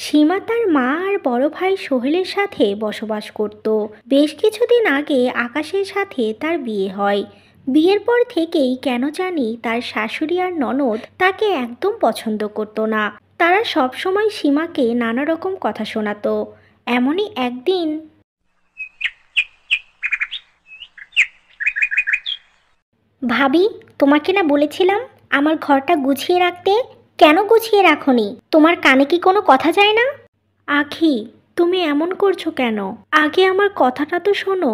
সীমা তার মা আর বড় ভাই সোহেলের সাথে বসবাস করত। বেশ কিছুদিন আগে আকাশের সাথে তার বিয়ে হয়। বিয়ের পর থেকেই কেন জানি তার শাশুড়ি আর ননদ তাকে একদম পছন্দ করতো না। তারা সব সময় সীমাকে নানা রকম কথা শোনাতো। এমনই একদিন, ভাবি, তোমাকে না বলেছিলাম আমার ঘরটা গুছিয়ে রাখতে? কেন গুছিয়ে রাখোনি? তোমার কানে কি কোনো কথা যায় না? আখি, তুমি এমন করছো কেন? আগে আমার কথাটা তো শোনো।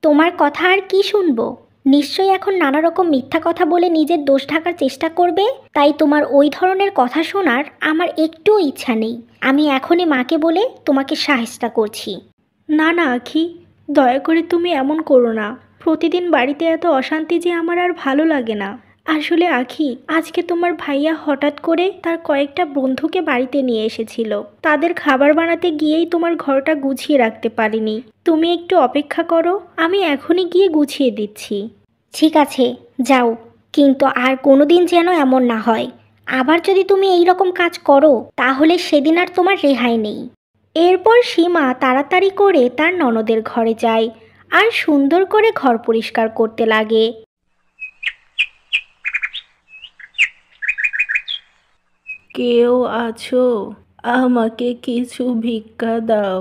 তোমার কথা আর কি শুনবো? নিশ্চয়ই এখন নানা রকম মিথ্যা কথা বলে নিজের দোষ ঢাকার চেষ্টা করবে। তাই তোমার ওই ধরনের কথা শোনার আমার একটুও ইচ্ছা নেই। আমি এখনই মাকে বলে তোমাকে সাহেস্তা করছি। না না আখি, দয়া করে তুমি এমন করো না। প্রতিদিন বাড়িতে এত অশান্তি যে আমার আর ভালো লাগে না। আসলে আখি, আজকে তোমার ভাইয়া হঠাৎ করে তার কয়েকটা বন্ধুকে বাড়িতে নিয়ে এসেছিল। তাদের খাবার বানাতে গিয়েই তোমার ঘরটা গুছিয়ে রাখতে পারিনি। তুমি একটু অপেক্ষা করো, আমি এখনই গিয়ে গুছিয়ে দিচ্ছি। ঠিক আছে, যাও, কিন্তু আর কোনোদিন যেন এমন না হয়। আবার যদি তুমি এই রকম কাজ করো তাহলে সেদিন আর তোমার রেহাই নেই। এরপর সীমা তাড়াতাড়ি করে তার ননদের ঘরে যায় আর সুন্দর করে ঘর পরিষ্কার করতে লাগে। কেউ আছো? আমাকে কিছু ভিক্ষা দাও,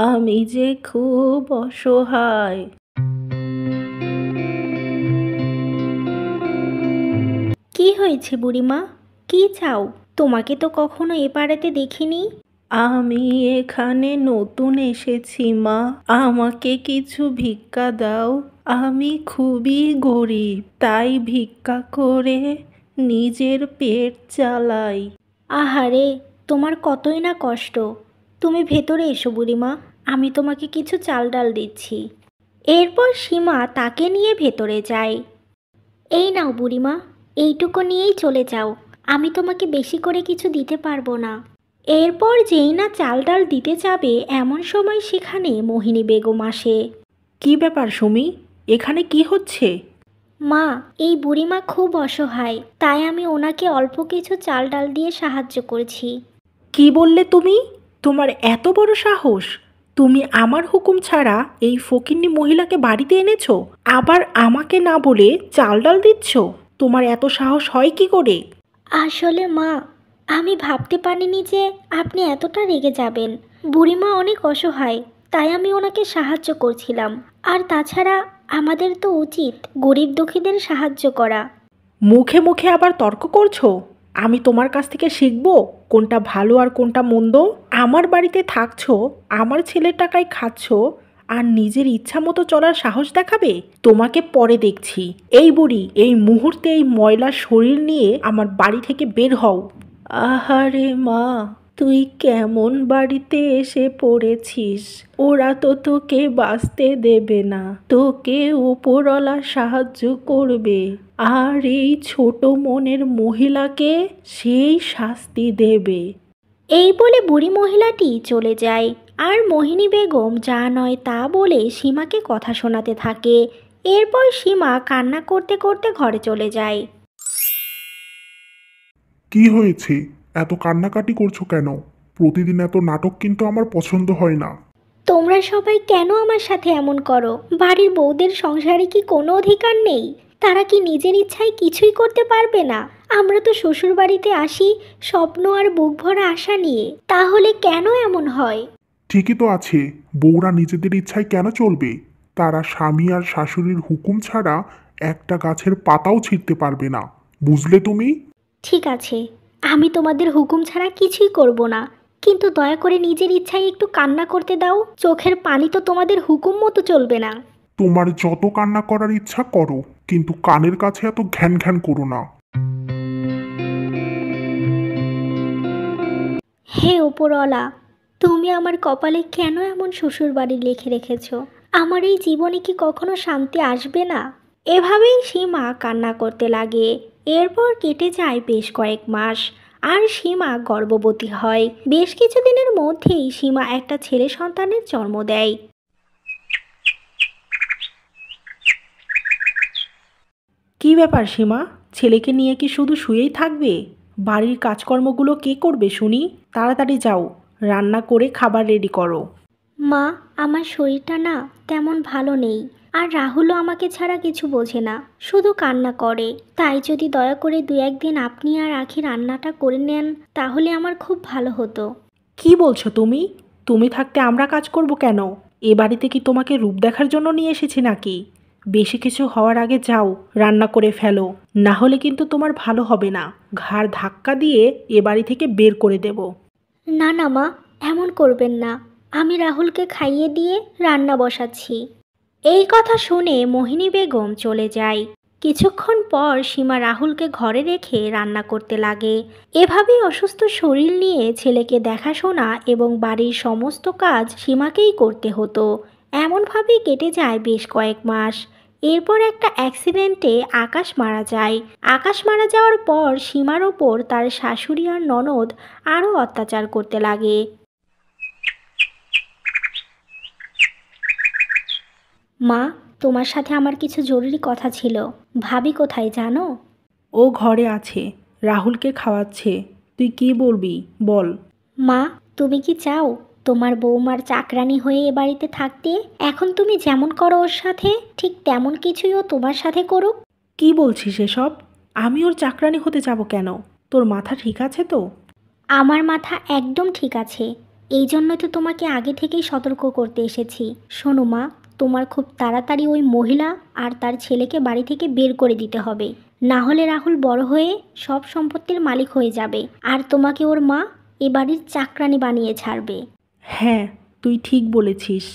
আমি যে খুব অসহায়। কি হয়েছে বুড়িমা? কি চাও? তোমাকে তো কখনো এ পাড়াতে দেখিনি। আমি এখানে নতুন এসেছি মা, আমাকে কিছু ভিক্ষা দাও। আমি খুবই গরিব, তাই ভিক্ষা করে নিজের পেট চালাই। আহারে, তোমার কতই না কষ্ট। তুমি ভেতরে এসো বুড়িমা, আমি তোমাকে কিছু চাল ডাল দিচ্ছি। এরপর সীমা তাকে নিয়ে ভেতরে যায়। এই নাও বুড়িমা, এইটুকু নিয়েই চলে যাও। আমি তোমাকে বেশি করে কিছু দিতে পারবো না। এরপর যেই না চাল ডাল দিতে যাবে এমন সময় সেখানে মোহিনী বেগম আসে। কি ব্যাপার সুমি, এখানে কি হচ্ছে? মা, এই বুড়িমা খুব অসহায়, তাই আমি ওনাকে অল্প কিছু চাল ডাল দিয়ে সাহায্য করেছি। কি বললে তুমি? তোমার এত বড় সাহস! তুমি আমার হুকুম ছাড়া এই ফকিন্নি মহিলাকে বাড়িতে এনেছো, আবার আমাকে না বলে চাল ডাল দিচ্ছ? তোমার এত সাহস হয় কি করে? আসলে মা, আমি ভাবতে পারিনি যে আপনি এতটা রেগে যাবেন। বুড়িমা অনেক অসহায়, তাই আমি ওনাকে সাহায্য করছিলাম। আর তাছাড়া আমাদের তো উচিত গরিব দুঃখীদের সাহায্য করা। মুখে মুখে আবার তর্ক করছো? আমি তোমার কাছ থেকে শিখবো কোনটা ভালো আর কোনটা মন্দ? আমার বাড়িতে থাকছো, আমার ছেলের টাকায় খাচ্ছো, আর নিজের ইচ্ছা মতো চলার সাহস দেখাবে? তোমাকে পরে দেখছি। এই বুড়ি, এই মুহূর্তে এই ময়লা শরীর নিয়ে আমার বাড়ি থেকে বের হও। আহারে মা, তুই কেমন বাড়িতে এসে পড়েছিস! ওরা তো তোকে বাঁচতে দেবে না, তোকে উপরওয়ালা সাহায্য করবে, আর এই ছোট মনের মহিলাকে সেই শাস্তি দেবে। এই বলে বুড়ি মহিলাটি চলে যায় আর মোহিনী বেগম যা নয় তা বলে সীমাকে কথা শোনাতে থাকে। এরপর সীমা কান্না করতে করতে ঘরে চলে যায়। কি হয়েছে? এত কান্নাকাটি করছো কেন? প্রতিদিন এত নাটক কিন্তু আমার পছন্দ হয় না। তোমরা সবাই কেন আমার সাথে এমন করো? বাড়ির বউদের সংসারে কি কোনো অধিকার নেই? তারা কি নিজের ইচ্ছায় কিছুই করতে পারবে না? আমরা তো শ্বশুর বাড়িতে আসি স্বপ্ন আর বুক ভরা আশা নিয়ে, তাহলে কেন এমন হয়? ঠিকই তো আছে, বউরা নিজেদের ইচ্ছায় কেন চলবে? তারা স্বামী আর শাশুড়ির হুকুম ছাড়া একটা গাছের পাতাও ছিঁড়তে পারবে না, বুঝলে তুমি? ঠিক আছে, আমি তোমাদের হুকুম ছাড়া কিছুই করব না, কিন্তু দয়া করে নিজের ইচ্ছায় একটু কান্না করতে দাও। চোখের পানি তো তোমাদের হুকুম মতো চলবে না। তোমার যত কান্না করার ইচ্ছা করো, কিন্তু কানের কাছে এত ঘ্যান ঘ্যান করো না। হে ওপরওয়ালা, তুমি আমার কপালে কেন এমন শ্বশুর বাড়ি লিখে রেখেছ? আমার এই জীবনে কি কখনো শান্তি আসবে না? এভাবেই সীমা কান্না করতে লাগে। এরপর কেটে যায় বেশ কয়েক মাস আর সীমা গর্ভবতী হয়। বেশ কিছুদিনের মধ্যেই সীমা একটা ছেলে সন্তানের জন্ম দেয়। কি ব্যাপার সীমা, ছেলেকে নিয়ে কি শুধু শুয়েই থাকবে? বাড়ির কাজকর্মগুলো কে করবে শুনি? তাড়াতাড়ি যাও, রান্না করে খাবার রেডি করো। মা, আমার শরীরটা না তেমন ভালো নেই, আর রাহুলও আমাকে ছাড়া কিছু বোঝে না, শুধু কান্না করে। তাই যদি দয়া করে 2-1 দিন আপনি আর আখি রান্নাটা করে নেন তাহলে আমার খুব ভালো হতো। কি বলছো তুমি? তুমি থাকতে আমরা কাজ করব কেন? এ বাড়িতে কি তোমাকে রূপ দেখার জন্য নিয়ে এসেছি নাকি? বেশি কিছু হওয়ার আগে যাও, রান্না করে ফেলো, না হলে কিন্তু তোমার ভালো হবে না। ঘাড় ধাক্কা দিয়ে এ বাড়ি থেকে বের করে দেব। না না মা, এমন করবেন না। আমি রাহুলকে খাইয়ে দিয়ে রান্না বসাচ্ছি। এই কথা শুনে মোহিনী বেগম চলে যায়। কিছুক্ষণ পর সীমা রাহুলকে ঘরে রেখে রান্না করতে লাগে। এভাবেই অসুস্থ শরীর নিয়ে ছেলেকে দেখাশোনা এবং বাড়ির সমস্ত কাজ সীমাকেই করতে হতো। এমনভাবেই কেটে যায় বেশ কয়েক মাস। এরপর একটা অ্যাক্সিডেন্টে আকাশ মারা যায়। আকাশ মারা যাওয়ার পর সীমার ওপর তার শাশুড়ি আর ননদ আরও অত্যাচার করতে লাগে। মা, তোমার সাথে আমার কিছু জরুরি কথা ছিল। ভাবি কোথায় জানো? ও ঘরে আছে, রাহুলকে খাওয়াচ্ছে। তুই কি বলবি বল। মা, তুমি কি চাও তোমার বৌমার চাকরানি হয়ে এ বাড়িতে থাকতে? এখন তুমি যেমন করো ওর সাথে, ঠিক তেমন কিছুই ও তোমার সাথে করুক। কি বলছিস এসব? আমি ওর চাকরানি হতে যাব কেন? তোর মাথা ঠিক আছে তো? আমার মাথা একদম ঠিক আছে। এই জন্য তো তোমাকে আগে থেকেই সতর্ক করতে এসেছি। শোনো মা, তোমার খুব তাড়াতাড়ি ওই মহিলা আর তার ছেলেকে বাড়ি থেকে বের করে দিতে হবে। না হলে রাহুল বড় হয়ে সব সম্পত্তির মালিক হয়ে যাবে, আর তোমাকে ওর মা এ বাড়ির চাকরানি বানিয়ে ছাড়বে। হ্যাঁ, তুই ঠিক বলেছিস।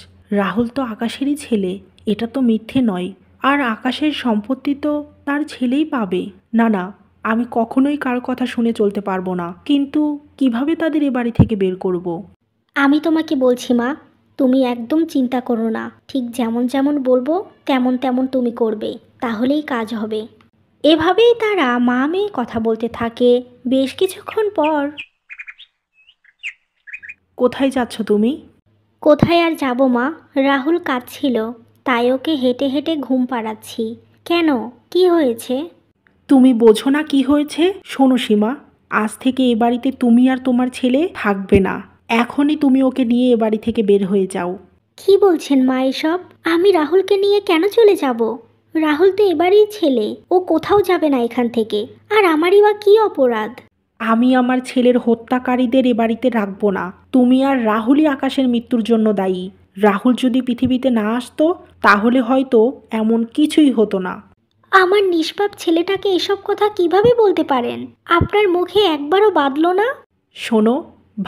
রাহুল তো আকাশেরই ছেলে, এটা তো মিথ্যে নয়। আর আকাশের সম্পত্তি তো তার ছেলেই পাবে। না না, আমি কখনোই কার কথা শুনে চলতে পারবো না। কিন্তু কিভাবে তাদের এ বাড়ি থেকে বের করব? আমি তোমাকে বলছি মা, তুমি একদম চিন্তা করো না। ঠিক যেমন যেমন বলবো তেমন তেমন তুমি করবে, তাহলেই কাজ হবে। এভাবেই তারা মা মেয়ে কথা বলতে থাকে। বেশ কিছুক্ষণ পর, কোথায় যাচ্ছ তুমি? কোথায় আর যাব মা, রাহুল কাঁদছিল, তাই ওকে হেঁটে হেঁটে ঘুম পাড়াচ্ছি। কেন, কি হয়েছে? তুমি বোঝো না কি হয়েছে? শোনো সীমা, আজ থেকে এ বাড়িতে তুমি আর তোমার ছেলে থাকবে না। এখনই তুমি ওকে নিয়ে এ বাড়ি থেকে বের হয়ে যাও। কি বলছেন মা এসব? আমি রাহুলকে নিয়ে কেন চলে যাব? রাহুল তো এবারই ছেলে, ও কোথাও যাবে না এখান থেকে। আর আমারই বা কী অপরাধ? আমি আমার ছেলের হত্যাকারীদের এ বাড়িতে রাখবো না। তুমি আর রাহুলই আকাশের মৃত্যুর জন্য দায়ী। রাহুল যদি পৃথিবীতে না আসতো তাহলে হয়তো এমন কিছুই হতো না। আমার নিষ্পাপ ছেলেটাকে এসব কথা কিভাবে বলতে পারেন? আপনার মুখে একবারও বাঁধলো না? শোনো,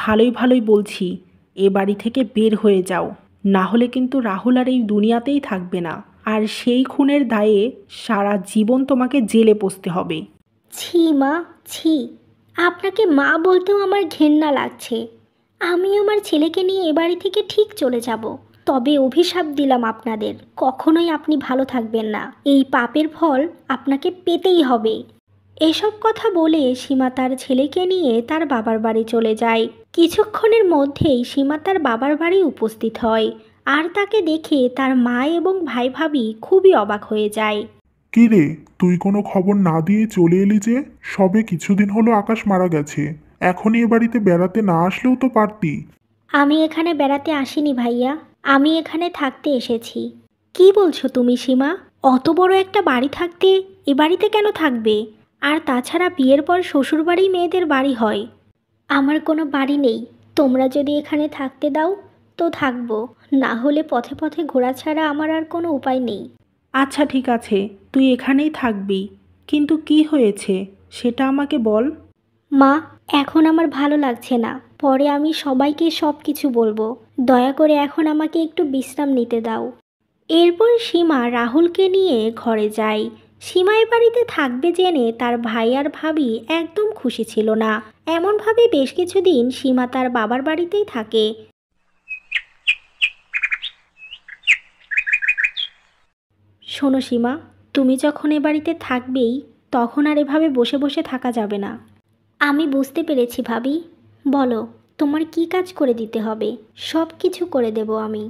ভালোই ভালোই বলছি, এ বাড়ি থেকে বের হয়ে যাও। না হলে কিন্তু রাহুল আর এই দুনিয়াতেই থাকবে না। আর সেই খুনের দায়ে সারা জীবন তোমাকে জেলে বসতে হবে। ছি মা, ছি। আপনাকে মা বলতেও আমার ঘেন্না লাগছে। আমি আমার ছেলেকে নিয়ে এ বাড়ি থেকে ঠিক চলে যাব। তবে অভিশাপ দিলাম আপনাদের, কখনোই আপনি ভালো থাকবেন না। এই পাপের ফল আপনাকে পেতেই হবে। এসব কথা বলে সীমা তার ছেলেকে নিয়ে তার বাবার বাড়ি চলে যায়। কিছুক্ষণের মধ্যেই সীমা তার বাবার বাড়ি উপস্থিত হয়, আর তাকে দেখে তার মা এবং ভাই ভাবি খুবই অবাক হয়ে যায়। কি রে, তুই কোনো খবর না দিয়ে চলে এলি যে? সবে কিছুদিন হলো আকাশ মারা গেছে, এখনই এ বাড়িতে বেড়াতে না আসলেও তো পারতি। আমি এখানে বেড়াতে আসিনি ভাইয়া, আমি এখানে থাকতে এসেছি। কি বলছো তুমি সীমা? অত বড় একটা বাড়ি থাকতে এ বাড়িতে কেন থাকবে? আর তাছাড়া বিয়ের পর শ্বশুরবাড়ি মেয়েদের বাড়ি হয়। আমার কোনো বাড়ি নেই, তোমরা যদি এখানে থাকতে দাও তো থাকবো, না হলে পথে পথে ঘোরা ছাড়া আমার আর কোনো উপায় নেই। আচ্ছা ঠিক আছে, তুই এখানেই থাকবি। কিন্তু কি হয়েছে সেটা আমাকে বল। মা, এখন আমার ভালো লাগছে না, পরে আমি সবাইকে সব কিছু বলবো। দয়া করে এখন আমাকে একটু বিশ্রাম নিতে দাও। এরপর সীমা রাহুলকে নিয়ে ঘরে যায়। সীমা এ বাড়িতে থাকবে জেনে তার ভাই আর ভাবি একদম খুশি ছিল না। এমনভাবে বেশ কিছুদিন সীমা তার বাবার বাড়িতেই থাকে। শোনো সীমা, তুমি যখন এ বাড়িতে থাকবেই, তখন আর এভাবে বসে বসে থাকা যাবে না। আমি বুঝতে পেরেছি ভাবি। বলো, তোমার কি কাজ করে দিতে হবে? সব কিছু করে দেব আমি।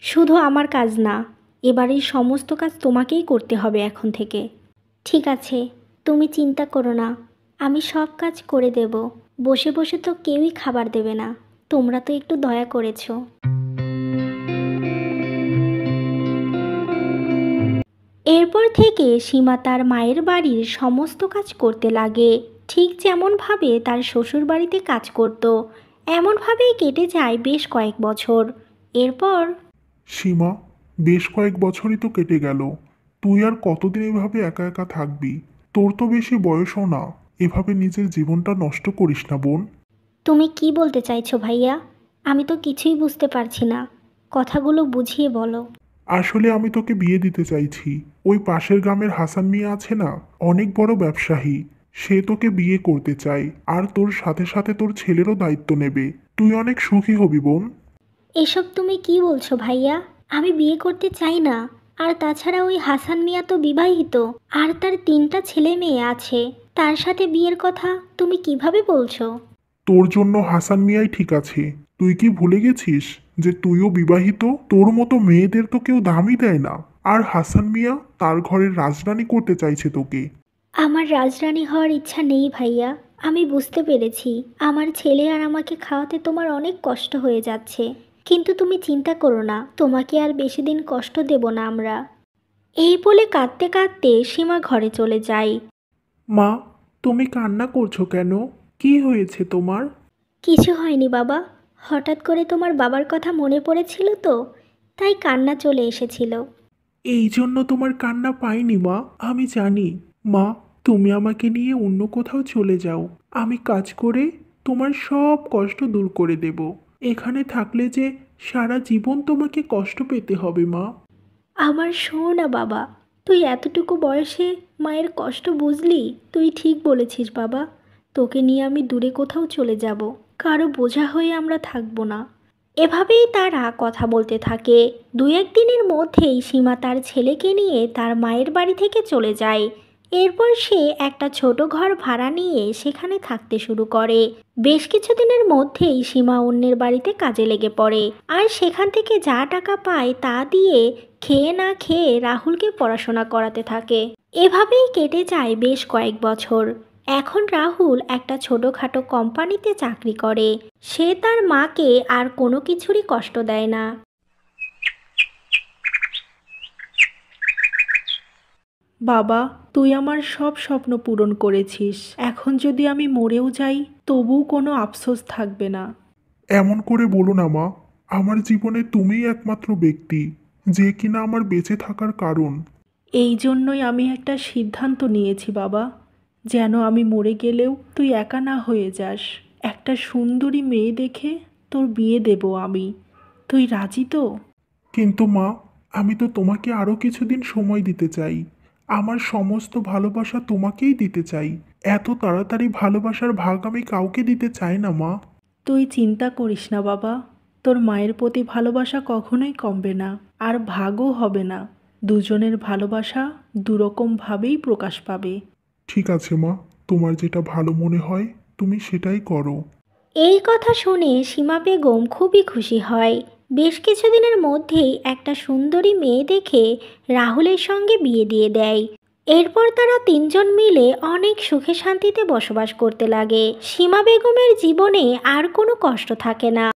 শুধু আমার কাজ না, এবারের সমস্ত কাজ তোমাকেই করতে হবে এখন থেকে। ঠিক আছে, তুমি চিন্তা করো না, আমি সব কাজ করে দেব। বসে বসে তো কেউই খাবার দেবে না, তোমরা তো একটু দয়া করেছো। এরপর থেকে সীমা তার মায়ের বাড়ির সমস্ত কাজ করতে লাগে, ঠিক যেমনভাবে তার শ্বশুর বাড়িতে কাজ করত। এমনভাবেই কেটে যায় বেশ কয়েক বছর। এরপর সীমা, বেশ কয়েক বছরই তো কেটে গেল। তুই আর কতদিন এভাবে একা একা থাকবি? তোর তো বেশি বয়সও না। এভাবে নিজের জীবনটা নষ্ট করিস না বোন। তুমি কি বলতে চাইছো ভাইয়া? আমি তো কিছুই বুঝতে পারছি না, কথাগুলো বুঝিয়ে বলো। আসলে আমি তোকে বিয়ে দিতে চাইছি। ওই পাশের গ্রামের হাসান মিয়া আছে না, অনেক বড় ব্যবসায়ী। সে তোকে বিয়ে করতে চায়, আর তোর সাথে সাথে তোর ছেলেরও দায়িত্ব নেবে। তুই অনেক সুখী হবি বোন। এসব তুমি কি বলছো ভাইয়া? আমি বিয়ে করতে চাই না। আর তাছাড়া ওই হাসান মিয়া তো বিবাহিত, আর তার 3টা ছেলে মেয়ে আছে। তার সাথে বিয়ের কথা তুমি কিভাবে বলছো? তোর জন্য হাসান মিয়াই ঠিক আছে। তুই কি ভুলে গেছিস যে তুইও বিবাহিত? তোর মতো মেয়েদের তো কেউ দামই দেয় না। আর হাসান মিয়া তার ঘরের রাজরানী করতে চাইছে তোকে। আমার রাজরানী হওয়ার ইচ্ছা নেই ভাইয়া। আমি বুঝতে পেরেছি আমার ছেলে আর আমাকে খাওয়াতে তোমার অনেক কষ্ট হয়ে যাচ্ছে, কিন্তু তুমি চিন্তা করো না, তোমাকে আর বেশি দিন কষ্ট দেব না আমরা। এই বলে কাঁদতে কাঁদতে সীমা ঘরে চলে যায়। মা, তুমি কান্না করছো কেন? কি হয়েছে তোমার? কিছু হয়নি বাবা, হঠাৎ করে তোমার বাবার কথা মনে পড়েছিল তো, তাই কান্না চলে এসেছিল। এই জন্য তোমার কান্না পাইনি মা, আমি জানি। মা, তুমি আমাকে নিয়ে অন্য কোথাও চলে যাও। আমি কাজ করে তোমার সব কষ্ট দূর করে দেব। এখানে থাকলে যে সারা জীবন তোমাকে কষ্ট পেতে হবে মা। আমার শোনা বাবা, তুই এতটুকু বয়সে মায়ের কষ্ট বুঝলি? তুই ঠিক বলেছিস বাবা, তোকে নিয়ে আমি দূরে কোথাও চলে যাব, কারো বোঝা হয়ে আমরা থাকবো না। এভাবেই তারা কথা বলতে থাকে। 2-1 দিনের মধ্যেই সীমা তার ছেলেকে নিয়ে তার মায়ের বাড়ি থেকে চলে যায়। এরপর সে একটা ছোট ঘর ভাড়া নিয়ে সেখানে থাকতে শুরু করে। বেশ কিছুদিনের মধ্যেই সীমা অন্যের বাড়িতে কাজে লেগে পড়ে, আর সেখান থেকে যা টাকা পায় তা দিয়ে খেয়ে না খেয়ে রাহুলকে পড়াশোনা করাতে থাকে। এভাবেই কেটে যায় বেশ কয়েক বছর। এখন রাহুল একটা ছোটোখাটো কোম্পানিতে চাকরি করে। সে তার মাকে আর কোনো কিছুরই কষ্ট দেয় না। বাবা, তুই আমার সব স্বপ্ন পূরণ করেছিস। এখন যদি আমি মরেও যাই তবুও কোনো আফসোস থাকবে না। এমন করে বলো না মা। আমার জীবনে তুমিই একমাত্র ব্যক্তি যে কিনা আমার বেঁচে থাকার কারণ। এই জন্যই আমি একটা সিদ্ধান্ত নিয়েছি বাবা, যেন আমি মরে গেলেও তুই একা না হয়ে যাস। একটা সুন্দরী মেয়ে দেখে তোর বিয়ে দেব আমি। তুই রাজি তো? কিন্তু মা, আমি তো তোমাকে আরও কিছুদিন সময় দিতে চাই। আমার সমস্ত ভালোবাসা তোমাকেই দিতে চাই। এত তাড়াতাড়ি ভালোবাসার ভাগ আমি কাউকে দিতে চাই না মা। তুই চিন্তা করিস না বাবা, তোর মায়ের প্রতি ভালোবাসা কখনোই কমবে না, আর ভাগও হবে না। দুজনের ভালোবাসা দুরকমভাবেই প্রকাশ পাবে। ঠিক আছে মা, তোমার যেটা ভালো মনে হয় তুমি সেটাই করো। এই কথা শুনে সীমা বেগম খুবই খুশি হয়। বেশ কিছুদিনের মধ্যেই একটা সুন্দরী মেয়ে দেখে রাহুলের সঙ্গে বিয়ে দিয়ে দেয়। এরপর তারা 3জন মিলে অনেক সুখে শান্তিতে বসবাস করতে লাগে। সীমা বেগমের জীবনে আর কোনো কষ্ট থাকে না।